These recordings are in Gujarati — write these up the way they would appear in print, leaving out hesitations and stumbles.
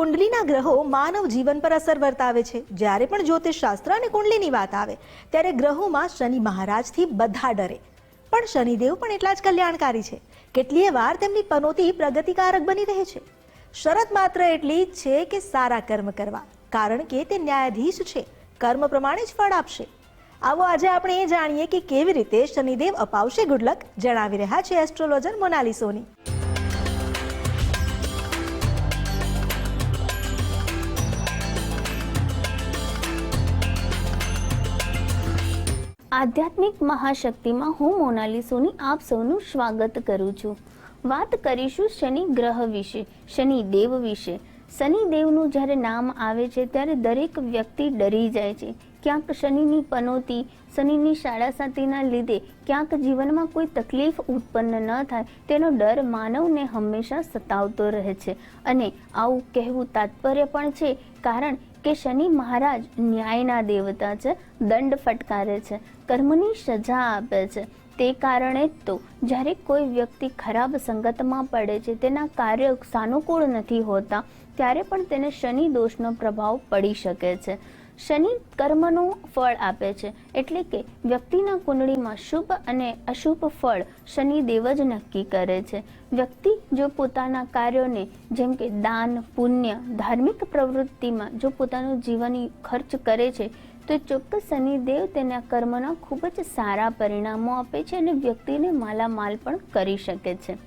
કુંડલીના ગ્રહો માનવ જીવન પર અસર વર્તાવે છે. જ્યારે પણ જ્યોતિષશાસ્ત્ર અને કુંડલીની વાત આવે ત્યારે ગ્રહોમાં શનિ મહારાજથી બધા ડરે, પણ શનિદેવ પણ એટલા જ કલ્યાણકારી છે. કેટલીય વાર તેમની પનોતી પ્રગતિકારક બની રહે છે. શરત માત્ર એટલી જ છે કે સારા કર્મ કરવા, કારણ કે તે ન્યાયાધીશ છે. કર્મ પ્રમાણે જ ફળ આપશે. આવો આજે આપણે એ જાણીએ કે કેવી રીતે શનિદેવ અપાવશે ગુડલક, જણાવી રહ્યા છે એસ્ટ્રોલોજર મોનાલી સોની. આધ્યાત્મિક મહાશક્તિમાં હું મોનાલી સોની આપ સૌનું સ્વાગત કરું છું. વાત કરીશું શનિ ગ્રહ વિશે, શનિદેવ વિશે. શનિદેવનું જ્યારે નામ આવે છે ત્યારે દરેક વ્યક્તિ ડરી જાય છે. ક્યાંક શનિની પનોતી, શનિની સાડાસાતીના લીધે ક્યાંક જીવનમાં કોઈ તકલીફ ઉત્પન્ન ન થાય તેનો ડર માનવને હંમેશા સતાવતો રહે છે. અને આવું કહેવું તાત્પર્ય પણ છે, કારણ કે શનિ મહારાજ ન્યાયના દેવતા છે, દંડ ફટકારે છે, કર્મની સજા આપે છે. તે કારણે જ તો જ્યારે કોઈ વ્યક્તિ ખરાબ સંગતમાં પડે છે, તેના કાર્ય સાનુકૂળ નથી હોતા, ત્યારે પણ તેને શનિ દોષનો પ્રભાવ પડી શકે છે. શનિ કર્મનું ફળ આપે છે, એટલે કે વ્યક્તિના કુંડળીમાં શુભ અને અશુભ ફળ શનિદેવ જ નક્કી કરે છે. વ્યક્તિ જો પોતાના કાર્યોને જેમ કે દાન, પુણ્ય, ધાર્મિક પ્રવૃત્તિમાં જો પોતાનું જીવન ખર્ચ કરે છે તો ચોક્કસ શનિદેવ તેના કર્મના ખૂબ જ સારા પરિણામો આપે છે અને વ્યક્તિને માલામાલ પણ કરી શકે છે.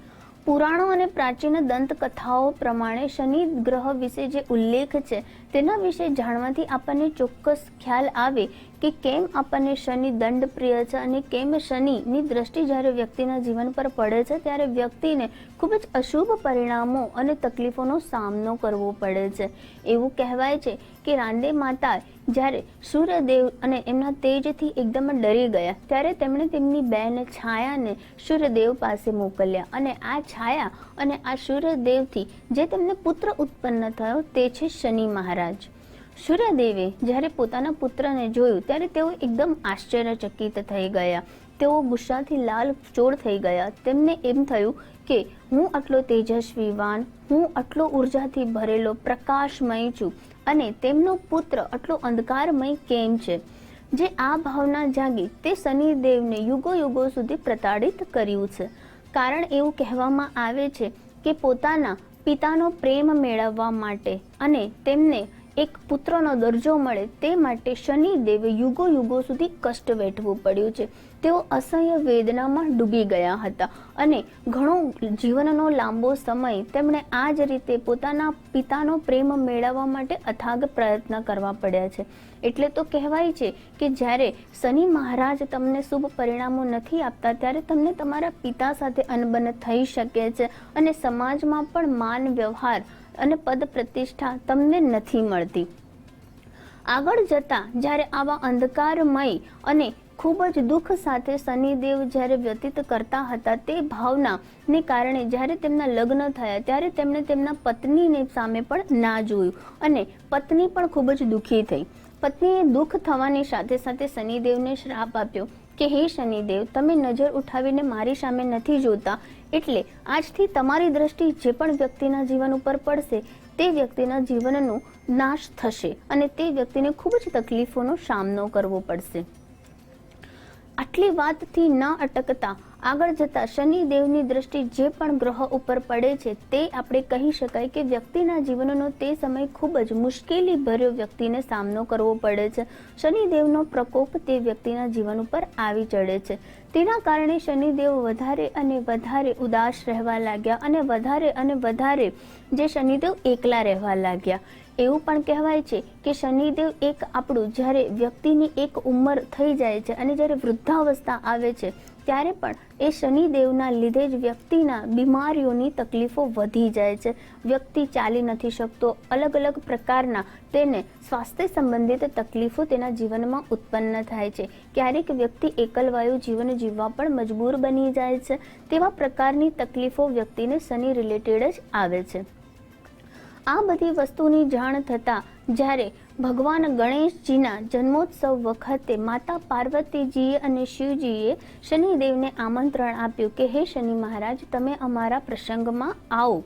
પુરાણો અને પ્રાચીન દંતકથાઓ પ્રમાણે શનિ ગ્રહ વિશે જે ઉલ્લેખ છે તેના વિશે જાણવાથી આપણને ચોક્કસ ખ્યાલ આવે કે કેમ આપણને શનિ દંડ પ્રિય છે અને કેમ શનિની દ્રષ્ટિ જ્યારે વ્યક્તિના જીવન પર પડે છે ત્યારે વ્યક્તિને ખૂબ જ અશુભ પરિણામો અને તકલીફોનો સામનો કરવો પડે છે. એવું કહેવાય છે કે રાંદે માતા જ્યારે સૂર્યદેવ અને એમના તેજથી એકદમ ડરી ગયા ત્યારે તેમણે તેમની બહેન છાયાને સૂર્યદેવ પાસે મોકલ્યા અને આ છાયા અને આ સૂર્યદેવથી જે તેમને પુત્ર ઉત્પન્ન થયો તે છે શનિ મહારાજ. સૂર્યદેવે જ્યારે પોતાના પુત્રને જોયું ત્યારે તેઓ એકદમ આશ્ચર્યચકિત થઈ ગયા. તેઓ ગુસ્સાથી લાલ ચોળ થઈ ગયા. તેમને એમ થયું કે હું આટલો તેજસ્વીવાન, હું આટલો ઉર્જાથી ભરેલો પ્રકાશમય છું અને તેમનો પુત્ર આટલો અંધકારમય કેમ છે? જે આ ભાવના જાગી તે શનિદેવને યુગો યુગો સુધી પ્રતાડિત કર્યું છે. કારણ એવું કહેવામાં આવે છે કે પોતાના પિતાનો પ્રેમ મેળવવા માટે અને તેમને એક પુત્રનો દરજ્જો મળે તે માટે શનિદેવે યુગો યુગો સુધી કષ્ટ વેઠવું પડ્યું છે. તેઓ અસહ્ય વેદનામાં ડૂબી ગયા હતા અને ઘણો જીવનનો લાંબો સમય તેમણે આ જ રીતે પોતાના પિતાનો પ્રેમ મેળવવા માટે અથાગ પ્રયત્ન કરવા પડ્યા છે. એટલે તો કહેવાય છે કે જ્યારે શનિ મહારાજ તમને શુભ પરિણામો નથી આપતા ત્યારે તમને તમારા પિતા સાથે અનબન થઈ શકે છે અને સમાજમાં પણ માન વ્યવહાર અને પદ પ્રતિષ્ઠા તમને નથી મળતી. આગળ જતા જ્યારે આવા અંધકારમય અને ખૂબ જ દુઃખ સાથે શનિદેવ જ્યારે વ્યતીત કરતા હતા તે ભાવનાને કારણે જ્યારે તેમના લગ્ન થયા ત્યારે તેમણે તેમના પત્નીને સામે પણ ના જોયું અને પત્ની પણ ખૂબ જ દુઃખી થઈ. પત્નીએ દુઃખ થવાની સાથે સાથે શનિદેવને શ્રાપ આપ્યો કે હે શનિદેવ, તમે નજર ઉઠાવીને મારી સામે નથી જોતા, એટલે આજથી તમારી દ્રષ્ટિ જે પણ વ્યક્તિના જીવન ઉપર પડશે તે વ્યક્તિના જીવનનો નાશ થશે અને તે વ્યક્તિને ખૂબ જ તકલીફોનો સામનો કરવો પડશે. આટલી વાતથી ન અટકતા આગળ જતા શનિદેવની દ્રષ્ટિ જે પણ ગ્રહ ઉપર પડે છે તે આપણે કહી શકાય કે વ્યક્તિના જીવનનો તે સમય ખૂબ જ મુશ્કેલી ભર્યો વ્યક્તિને સામનો કરવો પડે છે. શનિદેવનો પ્રકોપ તે વ્યક્તિના જીવન ઉપર આવી ચડે છે. તેના કારણે શનિદેવ વધારે અને વધારે ઉદાસ રહેવા લાગ્યા અને વધારે જે શનિદેવ એકલા રહેવા લાગ્યા. એવું પણ કહેવાય છે કે શનિદેવ એક આપણું જ્યારે વ્યક્તિની એક ઉંમર થઈ જાય છે અને જ્યારે વૃદ્ધાવસ્થા આવે છે ત્યારે પણ એ શનિદેવના લીધે જ વ્યક્તિના બીમારીઓની તકલીફો વધી જાય છે. વ્યક્તિ ચાલી નથી શકતો, અલગ અલગ પ્રકારના તેને સ્વાસ્થ્ય સંબંધિત તકલીફો તેના જીવનમાં ઉત્પન્ન થાય છે. ક્યારેક વ્યક્તિ એકલવાયુ જીવન જીવવા પણ મજબૂર બની જાય છે. તેવા પ્રકારની તકલીફો વ્યક્તિને શનિ રિલેટેડ જ આવે છે. આ બધી વસ્તુની જાણ થતાં જ્યારે ભગવાન ગણેશજીના જન્મોત્સવ વખતે માતા પાર્વતીજીએ અને શિવજીએ શનિદેવને આમંત્રણ આપ્યું કે હે શનિ મહારાજ, તમે અમારા પ્રસંગમાં આવો.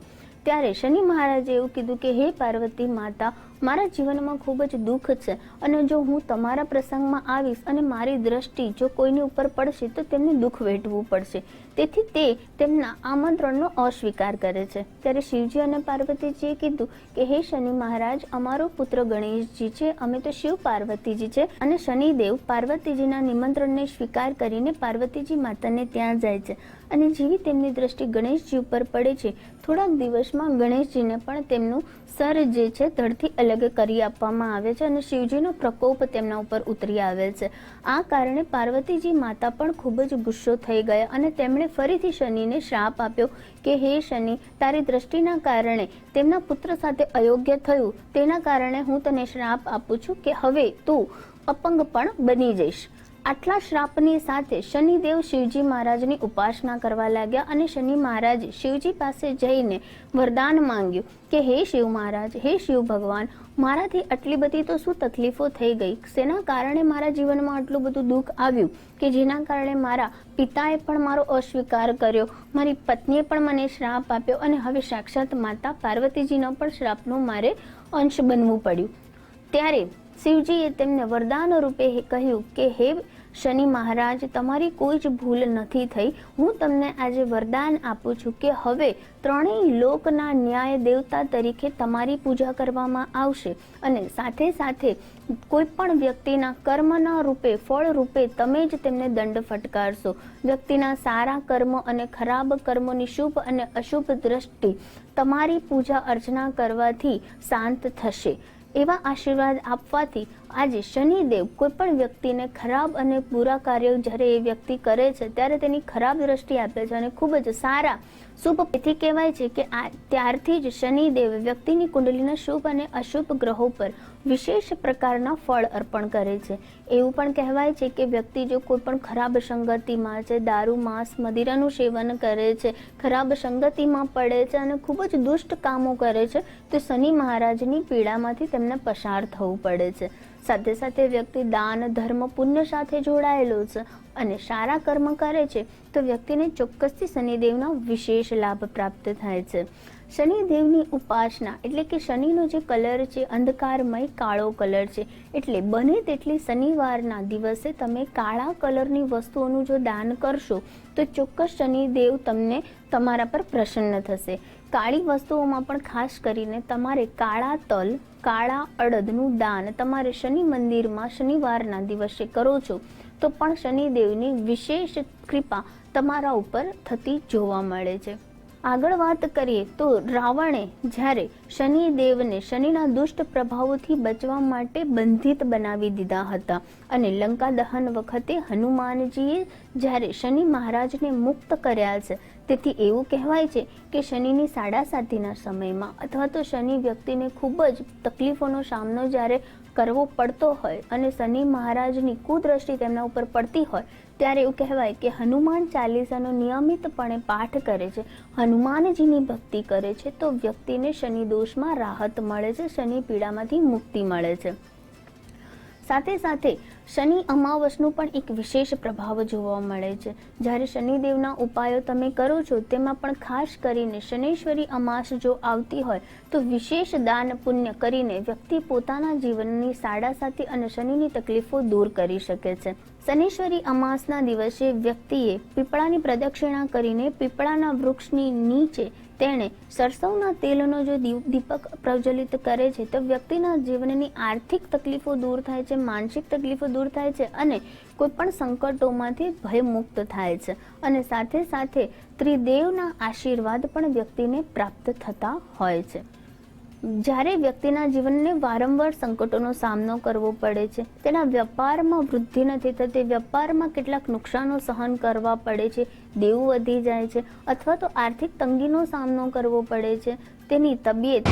ત્યારે શનિ મહારાજે એવું કીધું કે હે પાર્વતી માતા, મારા જીવનમાં ખૂબ જ દુઃખ છે અને જો હું તમારા પ્રસંગમાં આવીશ અને મારી દ્રષ્ટિ જો કોઈની ઉપર પડશે તો તેમને દુઃખ વેઠવું પડશે. તેથી તે તેમના આમંત્રણનો અસ્વીકાર કરે છે. ત્યારે શિવજી અને પાર્વતીજીએ કીધું કે હે શનિ મહારાજ, અમારો પુત્ર ગણેશજી છે, અમે તો શિવ પાર્વતીજી છે. અને શનિદેવ પાર્વતીજીના નિમંત્રણને સ્વીકાર કરીને પાર્વતીજી માતાને ત્યાં જાય છે અને જેવી તેમની દ્રષ્ટિ ગણેશજી ઉપર પડે છે, થોડાક દિવસમાં ગણેશજીને પણ તેમનું સર જે છે ધડથી અલગ કરી આપવામાં આવે છે અને શિવજીનો પ્રકોપ તેમના ઉપર ઉતરી આવે છે. આ કારણે પાર્વતીજી માતા પણ ખૂબ જ ગુસ્સો થઈ ગયા અને તેમણે ફરીથી શનિને શ્રાપ આપ્યો કે હે શનિ, તારી દ્રષ્ટિના કારણે તેમના પુત્ર સાથે અયોગ્ય થયું, તેના કારણે હું તને શ્રાપ આપું છું કે હવે તું અપંગ પણ બની જઈશ. આટલા શ્રાપની સાથે શનિદેવ શિવજી મહારાજની ઉપાસના કરવા લાગ્યા અને શનિ મહારાજે શિવજી પાસે જઈને વરદાન માંગ્યું કે હે શિવ મહારાજ, હે શિવ ભગવાન, મારાથી આટલી બધી તો શું તકલીફો થઈ ગઈ, શેના કારણે મારા જીવનમાં આટલું બધું દુઃખ આવ્યું કે જેના કારણે મારા પિતાએ પણ મારો અસ્વીકાર કર્યો, મારી પત્નીએ પણ મને શ્રાપ આપ્યો અને હવે સાક્ષાત માતા પાર્વતીજીનો પણ શ્રાપનો મારે અંશ બનવું પડ્યું. ત્યારે શિવજીએ તેમને વરદાન રૂપે કહ્યું કે હે શનિ મહારાજ, તમારી કોઈ જ ભૂલ નથી થઈ. હું તમને આજે વરદાન આપું છું કે હવે ત્રણેય લોકના ન્યાય દેવતા તરીકે તમારી પૂજા કરવામાં આવશે અને સાથે સાથે કોઈ પણ વ્યક્તિના કર્મના રૂપે, ફળ રૂપે તમે જ તેમને દંડ ફટકારશો. વ્યક્તિના સારા કર્મ અને ખરાબ કર્મોની શુભ અને અશુભ દ્રષ્ટિ તમારી પૂજા અર્ચના કરવાથી શાંત થશે. એવા આશીર્વાદ આપવાથી આજે શનિદેવ કોઈ પણ વ્યક્તિને ખરાબ અને બુરા કાર્ય જ્યારે એ વ્યક્તિ કરે છે ત્યારે તેની ખરાબ દ્રષ્ટિ આપે છે અને ખૂબ જ સારા શુભ. તેથી કહેવાય છે કે ત્યારથી જ શનિદેવ વ્યક્તિની કુંડલીના શુભ અને અશુભ ગ્રહો પર વિશેષ પ્રકારના ફળ અર્પણ કરે છે. એવું પણ કહેવાય છે કે વ્યક્તિ જો કોઈ પણ ખરાબ સંગતિમાં છે, દારૂ, માંસ, મદિરાનું સેવન કરે છે, ખરાબ સંગતિમાં પડે છે અને ખૂબ જ દુષ્ટ કામો કરે છે તો શનિ મહારાજની પીડામાંથી તેમને પસાર થવું પડે છે. સાથે સાથે વ્યક્તિ દાન, ધર્મ, પુણ્ય સાથે જોડાયેલો છે અને સારા કર્મ કરે છે તો વ્યક્તિને ચોક્કસથી શનિદેવનો વિશેષ લાભ પ્રાપ્ત થાય છે. શનિદેવની ઉપાસના એટલે કે શનિનો જે કલર છે અંધકારમય કાળો કલર છે, એટલે બને તેટલી શનિવારના દિવસે તમે કાળા કલરની વસ્તુઓનું જો દાન કરશો તો ચોક્કસ શનિદેવ તમને તમારા પર પ્રસન્ન થશે. કાળી વસ્તુઓમાં પણ ખાસ કરીને તમારે કાળા તલ, કાળા અડદનું દાન તમારે શનિ મંદિરમાં શનિવારના દિવસે કરો છો તો પણ શનિદેવની વિશેષ કૃપા તમારા ઉપર થતી જોવા મળે છે. આગળ વાત કરીએ તો રાવણે જ્યારે શનિદેવને શનિના દુષ્ટ પ્રભાવોથી બચવા માટે બંધિત બનાવી દીધા હતા અને લંકા દહન વખતે હનુમાનજીએ જ્યારે શનિ મહારાજને મુક્ત કર્યા છે. તેથી એવું કહેવાય છે કે શનિની સાડાસાતીના સમયમાં અથવા તો શનિ વ્યક્તિને ખૂબ જ તકલીફોનો સામનો જ્યારે કરવો પડતો હોય અને શનિ મહારાજની કુદ્રષ્ટિ તેમના ઉપર પડતી હોય ત્યારે એવું કહેવાય કે હનુમાન ચાલીસાનો નિયમિતપણે પાઠ કરે છે, હનુમાનજીની ભક્તિ કરે છે તો વ્યક્તિને શનિ દોષમાં રાહત મળે છે, શનિ પીડામાંથી મુક્તિ મળે છે. સાથે સાથે શનિ અમાવસનો પણ એક વિશેષ પ્રભાવ જોવા મળે છે. જ્યારે શનિદેવના ઉપાયો તમે કરો છો તેમાં પણ ખાસ કરીને શનૈશ્વરી અમાસ જો આવતી હોય તો વિશેષ દાન પુણ્ય કરીને વ્યક્તિ પોતાના જીવનની સાડાસાતી અને શનિની તકલીફો દૂર કરી શકે છે. શનૈશ્વરી અમાસના દિવસે વ્યક્તિએ પીપળાની પ્રદક્ષિણા કરીને પીપળાના વૃક્ષની નીચે તેણે સરસવના તેલનો જો દીપક પ્રજ્વલિત કરે છે તો વ્યક્તિના જીવનની આર્થિક તકલીફો દૂર થાય છે, માનસિક તકલીફો દૂર થાય છે અને કોઈ પણ સંકટોમાંથી ભયમુક્ત થાય છે અને સાથે સાથે ત્રિદેવના આશીર્વાદ પણ વ્યક્તિને પ્રાપ્ત થતા હોય છે. જ્યારે વ્યક્તિના જીવનને વારંવાર સંકટોનો સામનો કરવો પડે છે, તેના વ્યાપારમાં વૃદ્ધિ નથી થતી, વ્યાપારમાં કેટલાક નુકસાનો સહન કરવા પડે છે, દેવું વધી જાય છે અથવા તો આર્થિક તંગીનો સામનો કરવો પડે છે, તેની તબિયત